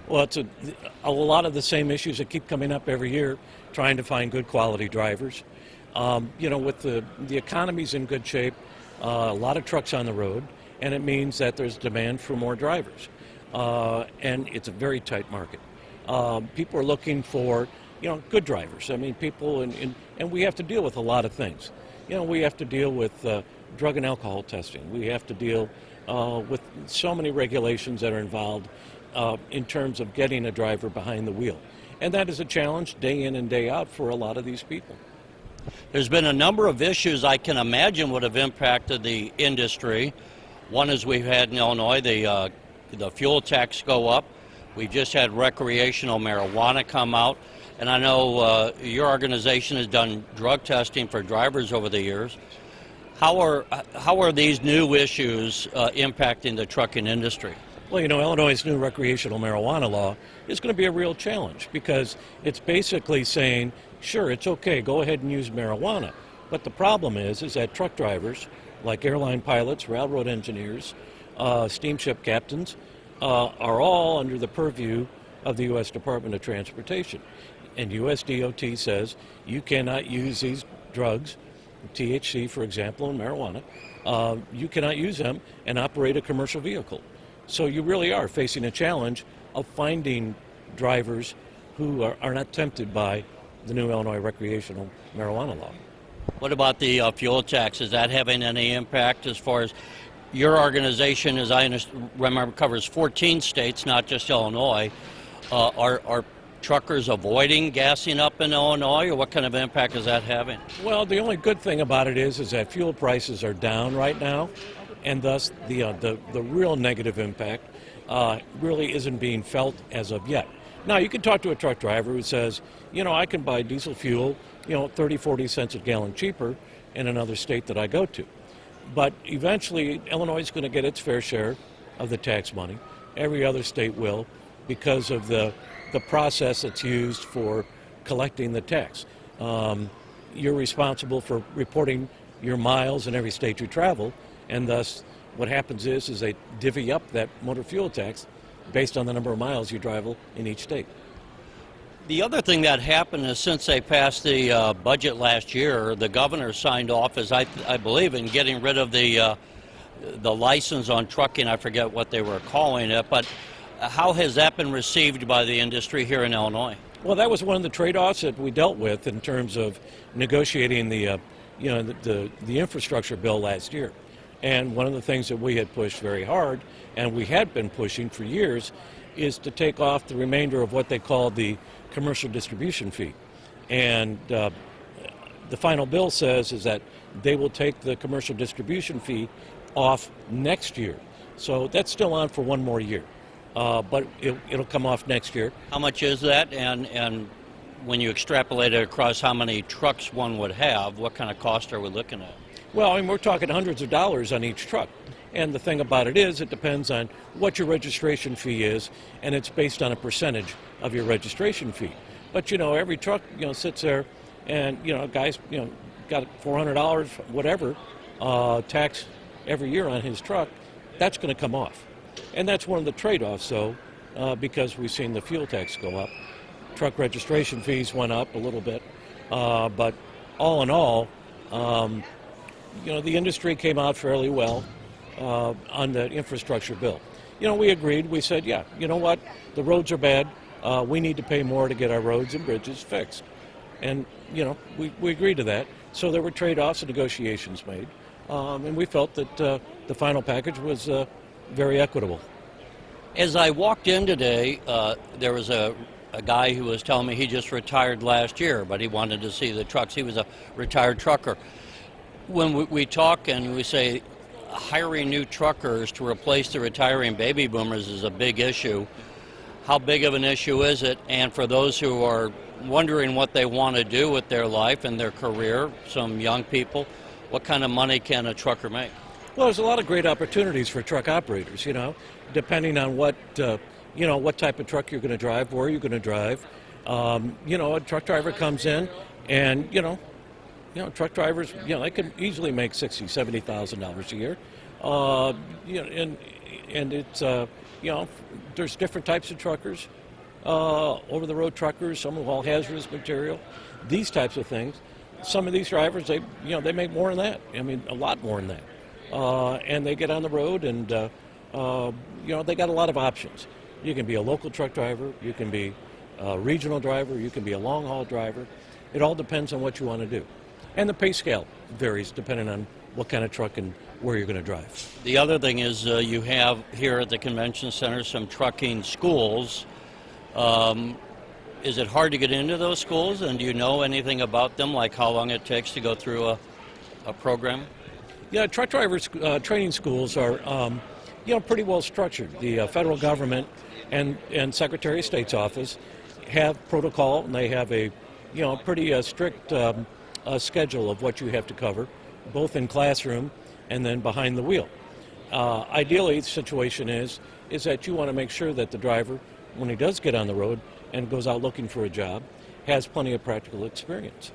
Well, it's a lot of the same issues that keep coming up every year, trying to find good quality drivers. With the economy's in good shape, a lot of trucks on the road, and it means that there's demand for more drivers. And it's a very tight market. People are looking for, good drivers. I mean, people, and we have to deal with a lot of things. We have to deal with drug and alcohol testing. We have to deal with so many regulations that are involved in terms of getting a driver behind the wheel. And that is a challenge day in and day out for a lot of these people. There's been a number of issues I can imagine would have impacted the industry. One is we've had in Illinois the fuel tax go up. We've just had recreational marijuana come out. And I know your organization has done drug testing for drivers over the years. How are these new issues impacting the trucking industry? Well, Illinois' new recreational marijuana law is going to be a real challenge because it's basically saying, sure, it's okay, go ahead and use marijuana. But the problem is that truck drivers, like airline pilots, railroad engineers, steamship captains, are all under the purview of the U.S. Department of Transportation. And U.S. DOT says you cannot use these drugs, THC, for example, and marijuana, you cannot use them and operate a commercial vehicle. So you really are facing a challenge of finding drivers who are not tempted by the new Illinois recreational marijuana law. What about the fuel tax? Is that having any impact as far as your organization, as I remember, covers 14 states, not just Illinois? Are truckers avoiding gassing up in Illinois, or what kind of impact is that having? Well, the only good thing about it is that fuel prices are down right now, and thus the real negative impact really isn't being felt as of yet. Now, you can talk to a truck driver who says, I can buy diesel fuel, 30, 40 cents a gallon cheaper in another state that I go to. But eventually, Illinois is going to get its fair share of the tax money. Every other state will, because of the process that's used for collecting the tax. You're responsible for reporting your miles in every state you travel, and thus what happens is they divvy up that motor fuel tax based on the number of miles you travel in each state. The other thing that happened is since they passed the budget last year, the governor signed off, as I believe, in getting rid of the license on trucking. I forget what they were calling it, but how has that been received by the industry here in Illinois? Well, that was one of the trade-offs that we dealt with in terms of negotiating the infrastructure bill last year. And one of the things that we had pushed very hard, and we had been pushing for years, is to take off the remainder of what they call the commercial distribution fee. And the final bill says is that they will take the commercial distribution fee off next year. So that's still on for one more year. But it'll come off next year. How much is that? And when you extrapolate it across how many trucks one would have, what kind of cost are we looking at? Well, we're talking hundreds of dollars on each truck. And the thing about it is, it depends on what your registration fee is, and it's based on a percentage of your registration fee. But, every truck, sits there, and, a guy's, got $400, whatever, tax every year on his truck. That's going to come off. And that's one of the trade-offs, though, because we've seen the fuel tax go up. Truck registration fees went up a little bit. But all in all, the industry came out fairly well on the infrastructure bill. We agreed. We said, yeah, you know what? The roads are bad. We need to pay more to get our roads and bridges fixed. And, we agreed to that. So there were trade-offs and negotiations made. And we felt that the final package was very equitable. As I walked in today, there was a guy who was telling me he just retired last year, but he wanted to see the trucks. He was a retired trucker. When we talk and we say hiring new truckers to replace the retiring baby boomers is a big issue, how big of an issue is it? And for those who are wondering what they want to do with their life and their career, some young people, what kind of money can a trucker make? Well, there's a lot of great opportunities for truck operators, depending on what type of truck you're going to drive, where you're going to drive. A truck driver comes in and, truck drivers, they can easily make $60,000, $70,000 a year. And it's, you know, there's different types of truckers, over-the-road truckers, some who haul hazardous material, these types of things. Some of these drivers, they make more than that. I mean, a lot more than that. And they get on the road, and they got a lot of options. You can be a local truck driver, you can be a regional driver, you can be a long-haul driver. It all depends on what you want to do. And the pay scale varies depending on what kind of truck and where you're going to drive. The other thing is you have here at the convention center some trucking schools. Is it hard to get into those schools, and do you know anything about them, like how long it takes to go through a program? Yeah, truck drivers training schools are pretty well structured. The federal government and Secretary of State's office have protocol, and they have a pretty strict schedule of what you have to cover, both in classroom and then behind the wheel. Ideally, the situation is that you want to make sure that the driver, when he does get on the road and goes out looking for a job, has plenty of practical experience.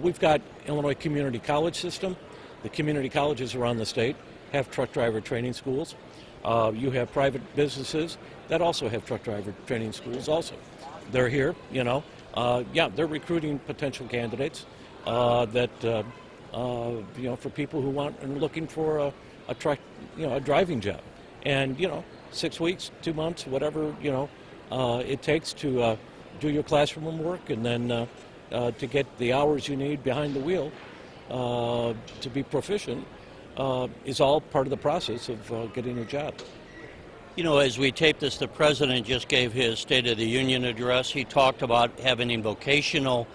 We've got Illinois Community College system. The community colleges around the state have truck driver training schools. You have private businesses that also have truck driver training schools also. They're here, they're recruiting potential candidates for people who want and looking for a truck, a driving job. And, 6 weeks, 2 months, whatever, it takes to do your classroom work, and then to get the hours you need behind the wheel to be proficient is all part of the process of getting a job. As we tape this, the president just gave his State of the Union address. He talked about having vocational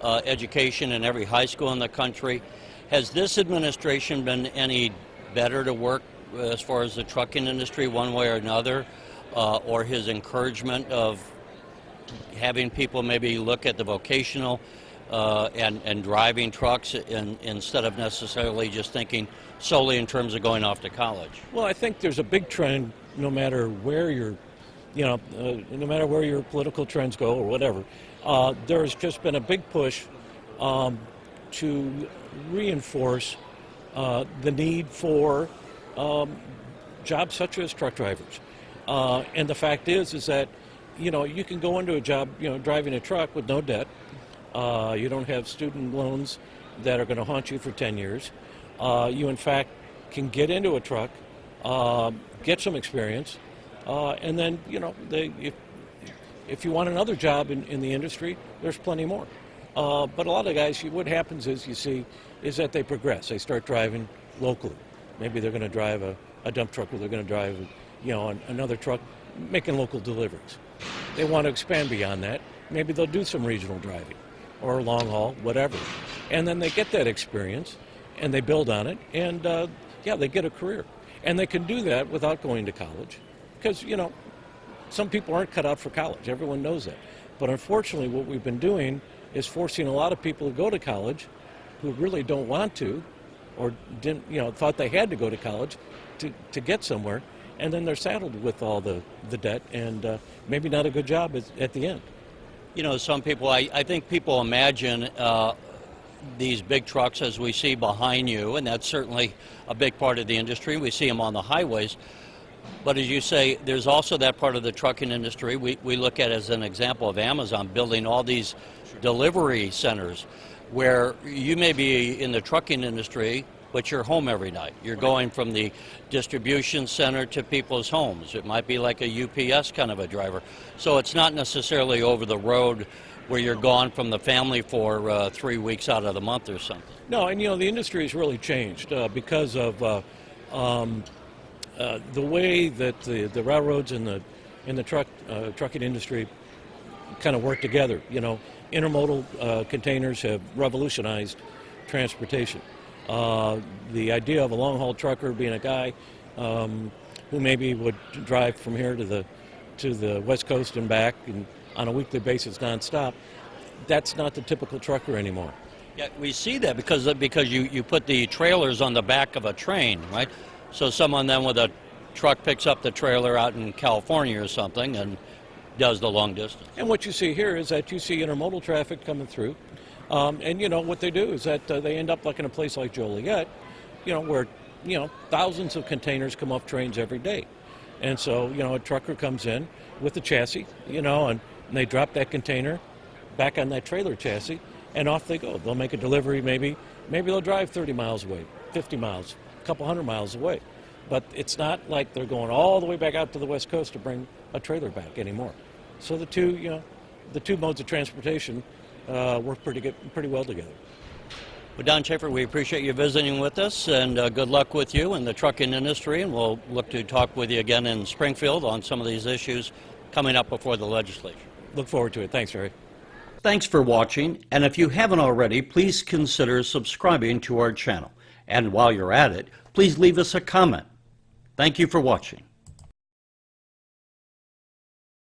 education in every high school in the country. Has this administration been any better to work as far as the trucking industry one way or another, or his encouragement of having people maybe look at the vocational and driving trucks instead of necessarily just thinking solely in terms of going off to college? Well, I think there's a big trend, no matter where your political trends go or whatever. There's just been a big push to reinforce the need for jobs such as truck drivers. And the fact is that, you can go into a job, driving a truck with no debt. You don't have student loans that are going to haunt you for 10 years. You, in fact, can get into a truck, get some experience, and then, if you want another job in the industry, there's plenty more. But a lot of guys, what happens is that they progress. They start driving locally. Maybe they're going to drive a dump truck, or they're going to drive, another truck making local deliveries. They want to expand beyond that. Maybe they'll do some regional driving or long haul, whatever. And then they get that experience and they build on it, and they get a career. And they can do that without going to college, because, some people aren't cut out for college. Everyone knows that. But unfortunately, what we've been doing is forcing a lot of people to go to college who really don't want to, or didn't, thought they had to go to college to get somewhere, and then they're saddled with all the debt and maybe not a good job at the end. Some people, I think people imagine these big trucks as we see behind you, and that's certainly a big part of the industry. We see them on the highways. But as you say, there's also that part of the trucking industry. We look at as an example of Amazon building all these delivery centers where you may be in the trucking industry, but you're home every night. You're going from the distribution center to people's homes. It might be like a UPS kind of a driver. So it's not necessarily over the road where you're gone from the family for 3 weeks out of the month or something. No, and the industry has really changed because of the way that the railroads and the trucking industry kind of work together. Intermodal containers have revolutionized transportation. The idea of a long-haul trucker being a guy who maybe would drive from here to the West Coast and back and on a weekly basis nonstop, that's not the typical trucker anymore. Yeah, we see that because you put the trailers on the back of a train, right? So someone then with a truck picks up the trailer out in California or something and does the long distance. And what you see here is that you see intermodal traffic coming through. And what they do is that they end up like in a place like Joliet, where thousands of containers come off trains every day. And so, a trucker comes in with the chassis, and they drop that container back on that trailer chassis, and off they go. They'll make a delivery, maybe they'll drive 30 miles away, 50 miles, a couple hundred miles away. But it's not like they're going all the way back out to the West Coast to bring a trailer back anymore. So the two modes of transportation work pretty well together. Well, Don Schaefer, we appreciate you visiting with us, and good luck with you in the trucking industry, and we'll look to talk with you again in Springfield on some of these issues coming up before the legislature. Look forward to it. Thanks, Harry. Thanks for watching, and if you haven't already, please consider subscribing to our channel. And while you're at it, please leave us a comment. Thank you for watching.